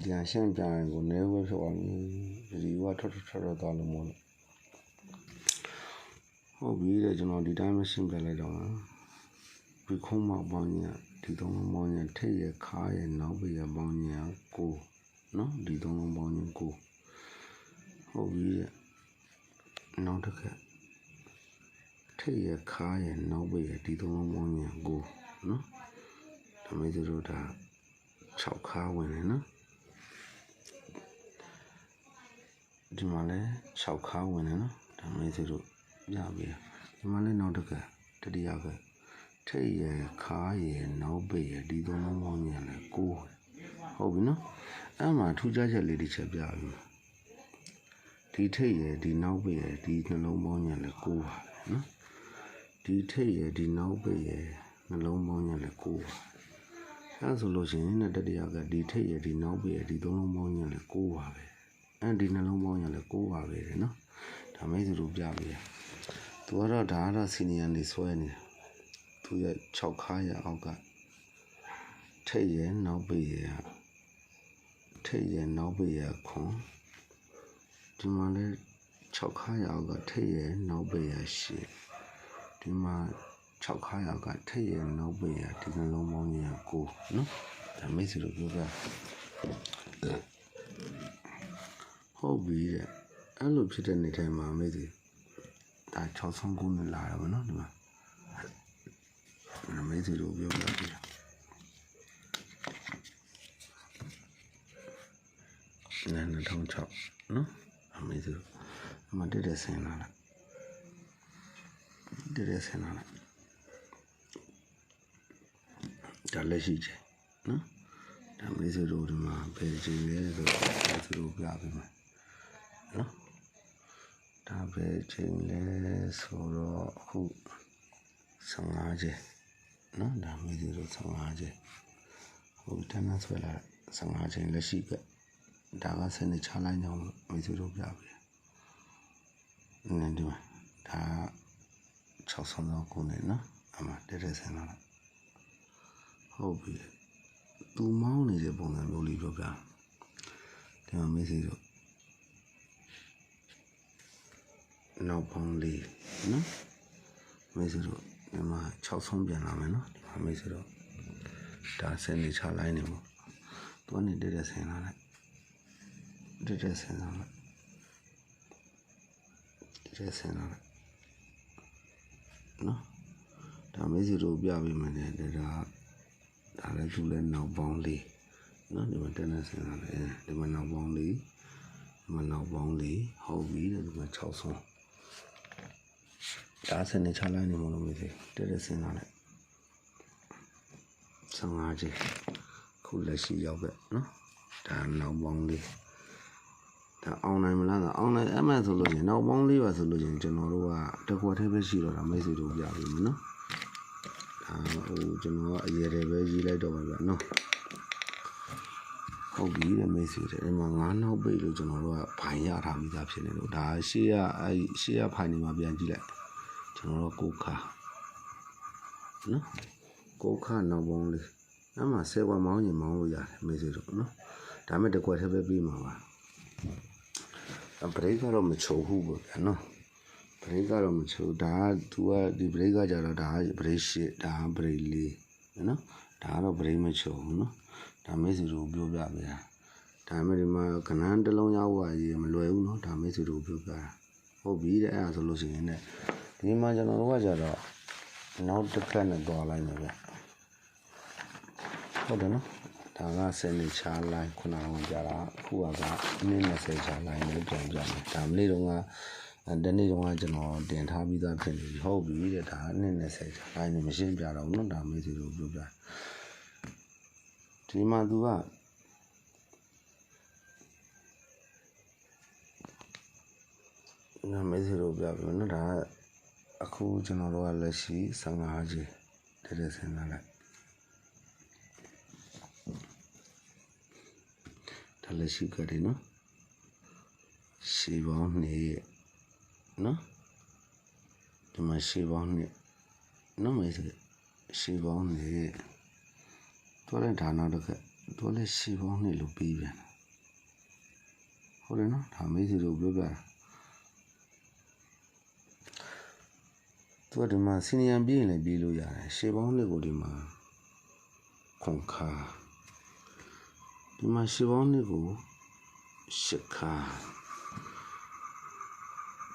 ပြန်ရှင်းပြန်ကိုနေဝဲဖြစ်သွားပြီဒီကထွက်သွားလို့မဟုတ်ဟုတ်ပြီတဲ့ကျွန်တော်ဒီတိုင်းမရှင်းပြလိုက်တော့ဒီခုံးမောက်ပေါင်းညာဒီသုံးလုံးပေါင်းညာထိပ်ရခါရနောက်ပြရပေါင်းညာကိုနော်ဒီသုံးလုံးပေါင်းညာကိုဟုတ်ပြီတဲ့နောက်တစ်ခါထိပ်ရခါရနောက်ပြရဒီသုံးလုံးပေါင်းညာကိုနော်ဒါမေးတို့ဒါ6ခါဝင်တယ်နော်ဒီမှာလဲ6ခါဝင်တယ်နော်ဒါမေးတို့ပြပြီဒီမှာလဲနောက်တစ်ခါတတိယကထိပ်ရခါရနောက်ပိရဒီသုံးလုံးပေါင်းညာလဲ9ဟုတ်ပြီနော်အဲ့မှာထူးခြားချက်လေးတစ်ချက်ပြပြီဒီထိပ်ရဒီနောက်ပိရဒီနှလုံးပေါင်းညာလဲ9ပါနော်ဒီထိပ်ရဒီနောက်ပိရနှလုံးပေါင်းညာလဲ9ပါအဲ့ဆိုလို့ရှိရင်တတိယကဒီထိပ်ရဒီနောက်ပိရဒီသုံးလုံးပေါင်းညာလဲ9ပါပဲအဲ့ဒီနှလုံးပေါင်းညာလဲ9ပါပဲနော်ဒါမိတ်ဆွေတို့ပြပြီသူကတော့ဒါကတော့စီနီယံနေဆွဲနေတာသူရဲ့6ခါရအောက်ကထိပ်ရနောက်ပိရထိပ်ရနောက်ပိရခွန်ဒီမှာလဲ6ခါရအောက်ကထိပ်ရနောက်ပိရရှေ့ဒီမှာ6ခါရအောက်ကထိပ်ရနောက်ပိရဒီနှလုံးပေါင်းညာ9နော်ဒါမိတ်ဆွေတို့ပြောပြဟုတ်ပြီတဲ့အဲ့လိုဖြစ်တဲ့နေထိုင်မှာမိတ်ဆွေဒါ639နဲ့လာတယ်ဗောနော်ဒီမှာမိတ်ဆွေတို့ပြောပြပြီနား2006နော်အမေစုအမတက်တဲ့ဆင်းလာလားတက်တဲ့ဆင်းလာလားဒါလက်ရှိချင်းနော်ဒါမေစုတို့ဒီမှာဘယ်ချိန်လဲဆိုတော့သူတို့ပြပေးမယ်နော်ဒါပဲချိန်လဲဆိုတော့အခု15ချိန်နော်ဒါမိသေးလို့15ချိန်ဟိုတန်းဆွဲလာ15ချိန်လက်ရှိကဒါကစနေချလိုက်အောင်မိသေးလို့ပြပြီဒီမှာဒါ600ခုနဲ့နော်အမတက်ဆင်းလာဟုတ်ပြီသူမောင်းနေတဲ့ပုံစံမျိုးလေးပြောပြဒီမှာမိသေးလို့နောက်ပေါင်းလေးနော်မိတ်ဆွေတို့ဒီမှာ6ဆုံးပြန်လာမယ်နော်ဒီမှာမိတ်ဆွေတို့ဒါစနေချလိုက်နေမို့သူကနေတက်ဆင်းလာလိုက်တက်ဆင်းလာလိုက်တက်ဆင်းလာလိုက်နော်ဒါမိတ်ဆွေတို့ပြပေးမယ်လေဒါလည်းသူလည်းနောက်ပေါင်းလေးနော်ဒီမှာတက်ဆင်းလာလိုက်ဒီမှာနောက်ပေါင်းလေးဒီမှာနောက်ပေါင်းလေးဟုတ်ပြီဒီမှာ6ဆုံးဒါစနေချလိုက်နေမလို့မသိတက်ဆင်းလာလိုက်15ချိန်ခုလက်ရှိရောက်ပဲနော်ဒါနောက်ပေါင်းလေးဒါအောင်နိုင်မလားဆိုအောင်နိုင်အမှန်ဆိုလို့ရှင်နောက်ပေါင်းလေးပါဆိုလို့ရှင်ကျွန်တော်တို့ကတကွက်သေးပဲရှိတော့တာမိတ်ဆွေတို့ပြပြီမနော်ဒါဟိုကျွန်တော်ကအရေးတယ်ပဲရေးလိုက်တော့ပါဗျာနော်ဟုတ်ပြီတဲ့မိတ်ဆွေတွေအဲ့မှာ9နောက်ပိတ်လို့ကျွန်တော်တို့ကဘိုင်ရထားပြီးသားဖြစ်နေလို့ဒါရှေ့ကဖိုင်နေမှာပြန်ကြည့်လိုက်ကျွန်တော်တို့9ခါနော်9ခါနောက်ပေါင်းလေးအဲ့မှာ10ခွက်မောင်းရင်မောင်းလို့ရတယ်မိတ်ဆွေတို့နော်ဒါမဲ့တကွက်သေးပဲပြီးမှာပါဘရိတ်ကတော့မချုံဘူးပေါ့နော်ဘရိတ်ကတော့မချုံဒါကသူကဒီဘရိတ်ကကြတော့ဒါဘရိတ်ရှစ်ဒါဘရိတ်လေးနော်ဒါကတော့ဘရိတ်မချုံဘူးနော်ဒါမိတ်ဆွေတို့ပြောပြပေးတာဒါမဲ့ဒီမှာကနန်းတစ်လုံးရောက်သွားရေးမလွယ်ဘူးနော်ဒါမိတ်ဆွေတို့ပြောပြတာဟုတ်ပြီတဲ့အဲ့ဒါဆိုလို့ရှိရင်ねဒီမှာကျွန်တော်တို့ကကြတော့နောက်တစ်ခါနဲ့တွားလိုက်မယ်ဗျဟုတ်တယ်နော်ဒါကစနေချလိုက်ခုနကကြာတာအခုကနည်း20ချလိုက်နဲ့ပြန်ကြမယ်ဒါမနေ့တုန်းကတနေ့တုန်းကကျွန်တော်တင်ထားပြီးသားဖြစ်နေပြီဟုတ်ပြီတဲ့ဒါနည်း20ချလိုက်နေမရှင်းပြတော့ဘူးနော်ဒါမေးစီလို့ပြောပြဒီမှာသူကနာမည်စီလို့ပြပြနော်ဒါအခုကျွန်တော်တို့ကလက်ရှိ15ချိန်တက်ဆင်းလာလိုက်ဒါလက်ရှိကတည်းနော်ရှေးပေါင်းနေနော်ဒီမှာရှေးပေါင်းနေနော်မေးစီရှေးပေါင်းနေတော်လည်းဒါနောက်တစ်ခါ都来西方那路北边，后来呢，他每次都表表，做的嘛，新年边来边路呀，西方那个的嘛，空卡，的嘛西方那个石卡，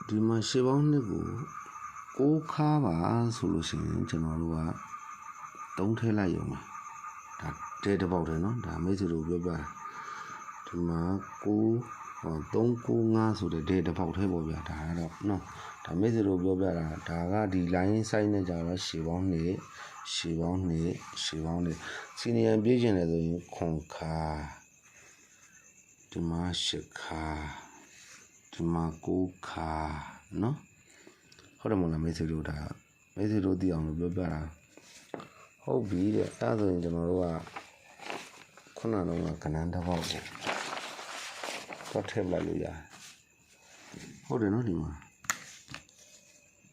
的嘛西方那个高卡吧，说了些，就那路啊，冬天来用嘛。这包的呢，他每次都表表，他妈姑东姑伢说的这包的包表，他了喏，他每次都表表啦，他个地来晒呢，叫了希望你，今年毕竟来都有空卡，他妈石卡，他妈姑卡，喏，后来么啦，每次都这样表表啦。好比的，那时候就那路啊，困难路啊，可能他跑过，到车不来路呀。好的那里嘛，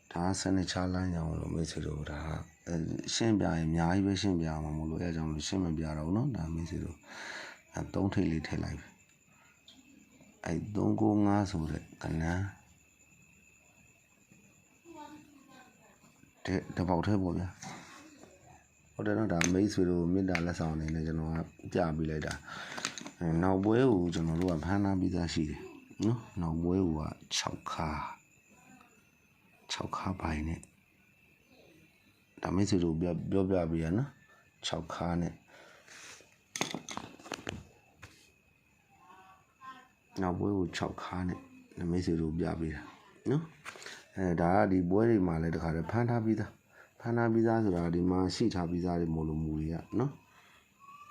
他生的车辆样了，每次都他，先别伢一边先别嘛，木路也讲先别了喏，他每次都，冬天里天来，冬过伢说的，可能，这跑车不呀？后来呢，他每次都没打了上来，那就那家比来的，那不有就那路啊，攀那比较细的，那不有啊，炒卡白呢，他每次都表呢，炒卡呢，那不有炒卡呢，那每次都表喏，他的不会嘛来的，看攀他比的。ဖနာပိသားဆိုတာဒီမှာရှိထားပိသားတွေမလို့မူတွေကနော်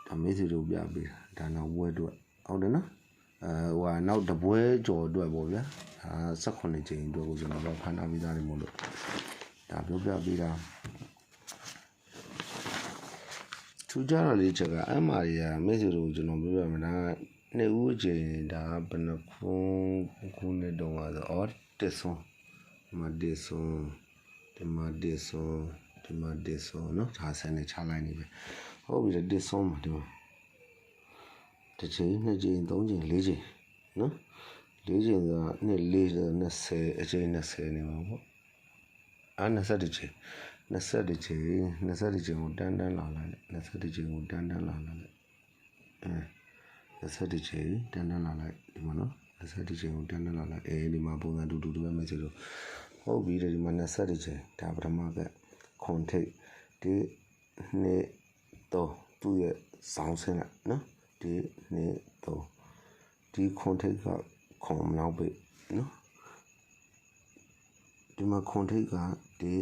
ဒါမိတ်ဆွေတို့ပြပေးတာဒါနောက်ပွဲအတွက်ဟုတ်တယ်နော်ဟိုကနောက်တပွဲကြော်အတွက်ပေါ့ဗျာဒါ18ချိန်အတွက်ကိုကျွန်တော်တို့ဖနာပိသားတွေမလို့ဒါပြောပြပေးတာထူးခြားတော့လေးချက်ကအမှားတွေကမိတ်ဆွေတို့ကျွန်တော်ပြောပြမှာဒါနှစ်ဦးအချိန်ဒါဘယ်နှခုနှစ်တုန်းကဆိုအော်တစ်ဆုံးဒီမှာတစ်ဆုံးနော်ဒါဆန်နေချလိုက်နေပဲဟုတ်ပြီတစ်ဆုံးမှာဒီမှာတစ်ချိန်နှစ်ချိန်သုံးချိန်လေးချိန်နော်လေးချိန်ဆိုတာနှစ်20အချိန်20နေမှာပေါ့21ချိန်ကိုတန်းလာလိုက်21ချိန်ကိုတန်းလာလိုက်21ချိန်တန်းလာလိုက်ဒီမှာနော်21ချိန်ကိုတန်းလာလိုက်ဒီမှာပုံစံတူပဲမယ်ဆိုတော့ဟုတ်ပြီဒီမှာ21ချိန်ဒါပထမကခွန်ထိတ်ဒီနှစ်တော့သူ့ရဲ့စောင်းဆင်းလိုက်နော်ဒီနှစ်တော့ဒီခွန်ထိတ်ကခွန်နောက်ပိနော်ဒီမှာခွန်ထိတ်ကဒီ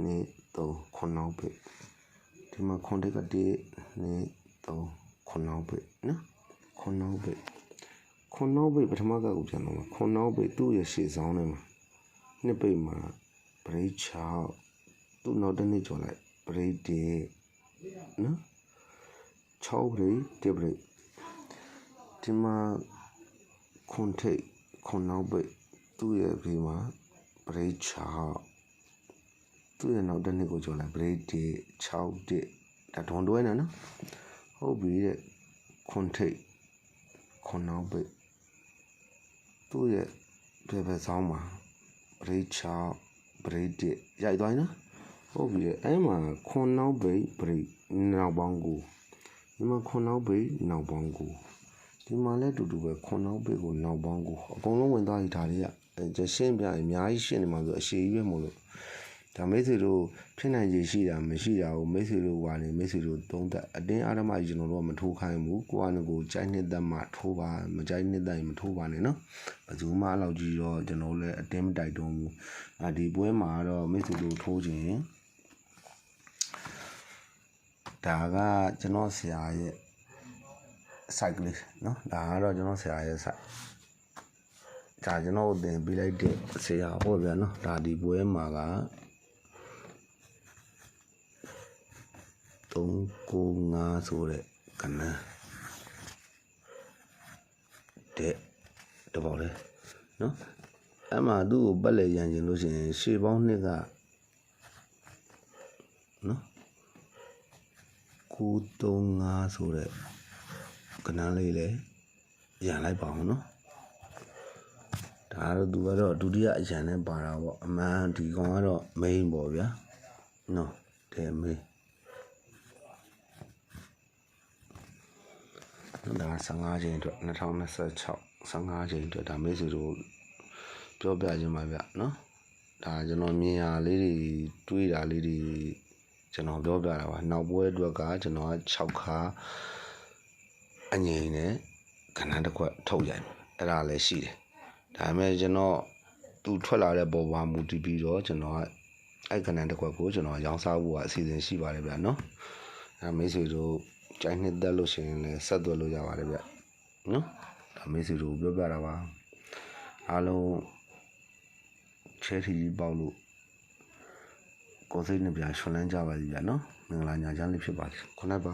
နှစ်တော့ခွန်နောက်ပိဒီမှာခွန်ထိတ်ကဒီနှစ်တော့ခွန်နောက်ပိနော်ခွန်နောက်ပိပထမကကိုပြန်တော့ခွန်နောက်ပိသူ့ရဲ့ရှေ့ဆောင်ထဲမှာနှစ်ပိမှာပရိချောက်သူ့နောက်တစ်နှစ်ကျော်လိုက်ပရိတေနော်6ပရိတေပရိဒီမှာခွန်ထိတ်ခွန်နောက်ပိသူ့ရဲ့ဘေးမှာပရိချောက်သူ့ရဲ့နောက်တစ်နှစ်ကိုကျော်လိုက်ပရိတေ6တစ်ဒါဒွန်တွဲနေနော်ဟုတ်ပြီတဲ့ခွန်ထိတ်ခွန်နောက်ပိသူ့ရဲ့ဘယ်ဆောင်မှာပရိချောက်ပရိတေရိုက်သွားရင်နော်ဟုတ်ပြီအဲ့မှာခွန်နောက်ပိပရိနောက်ပေါင်းကိုဒီမှာခွန်နောက်ပိနောက်ပေါင်းကိုဒီမှာလည်းတူပဲခွန်နောက်ပိကိုနောက်ပေါင်းကိုအကုန်လုံးဝင်သွားပြီဒါတွေကရှင်းပြအများကြီးရှင်းနေမှာဆိုအရှိကြီးပဲမို့လို့ဒါမိတ်ဆွေတို့ဖြစ်နိုင်ခြေရှိတာမရှိတာကိုမိတ်ဆွေတို့ကနေမိတ်ဆွေတို့သုံးသပ်အတင်းအားဓမ္မကြီးကျွန်တော်တို့ကမထိုးခိုင်းဘူးကိုယ့်အနေကိုကြိုက်နှစ်သက်မှထိုးပါမကြိုက်နှစ်သက်ရင်မထိုးပါနဲ့နော်ဘယ်သူမှအဲ့လောက်ကြီးတော့ကျွန်တော်လည်းအတင်းမတိုက်တွန်းဘူးဒီပွဲမှာတော့မိတ်ဆွေတို့ထိုးခြင်းဒါကကျွန်တော်ဆရာရဲ့ site ကလေးနော်ဒါကတော့ကျွန်တော်ဆရာရဲ့ site ဒါကျွန်တော်သင်ပေးလိုက်တဲ့ဆရာပေါ့ဗျာနော်ဒါဒီပွဲမှာက395ဆိုတဲ့ကဏ္ဍတဲ့တပေါက်လေနော်အဲ့မှာသူ့ကိုပတ်လေရန်ကျင်လို့ရှိရင်ရှေ့ပေါင်းနှစ်ကနော်935ဆိုတဲ့ ကနန်းလေးလည်းရန်လိုက်ပါအောင်နော်ဒါတော့သူကတော့ဒုတိယအရန်နဲ့ပါတာပေါ့အမှန်ဒီကောင်ကတော့ main ပေါ့ဗျာနော်တဲ့ main ဒါ15ချိန်အတွက်2026 15ချိန်အတွက်ဒါမိတ်ဆွေတို့ပြောပြခြင်းပါဗျနော်ဒါကျွန်တော်မြင်ရလေးတွေတွေးတာလေးတွေကျွန်တော်ပြောပြတာပါနောက်ပွဲအတွက်ကကျွန်တော်က6ခါအငိမ့်နဲ့ခဏတစ်ခွက်ထုတ်ရိုက်အဲ့ဒါလည်းရှိတယ်ဒါပေမဲ့ကျွန်တော်သူထွက်လာတဲ့ပေါ်ပါမူတည်ပြီးတော့ကျွန်တော်ကအဲ့ခဏတစ်ခွက်ကိုကျွန်တော်ရောင်းစားဖို့အစီအစဉ်ရှိပါတယ်ဗျနော်အဲ့မိတ်ဆွေတို့ကြိုက်နှစ်သက်လို့ရှိရင်လည်းဆက်သွယ်လို့ရပါတယ်ဗျနော်ဒါမိတ်ဆွေတို့ပြောပြတာပါအားလုံးချဲထီကြီးပေါက်လို့ကိုယ်စိတ်နှပြရွှင်လန်းကြပါလိမ့်ဗျာနော်မင်္ဂလာညချမ်းလေးဖြစ်ပါစေခုနကပါ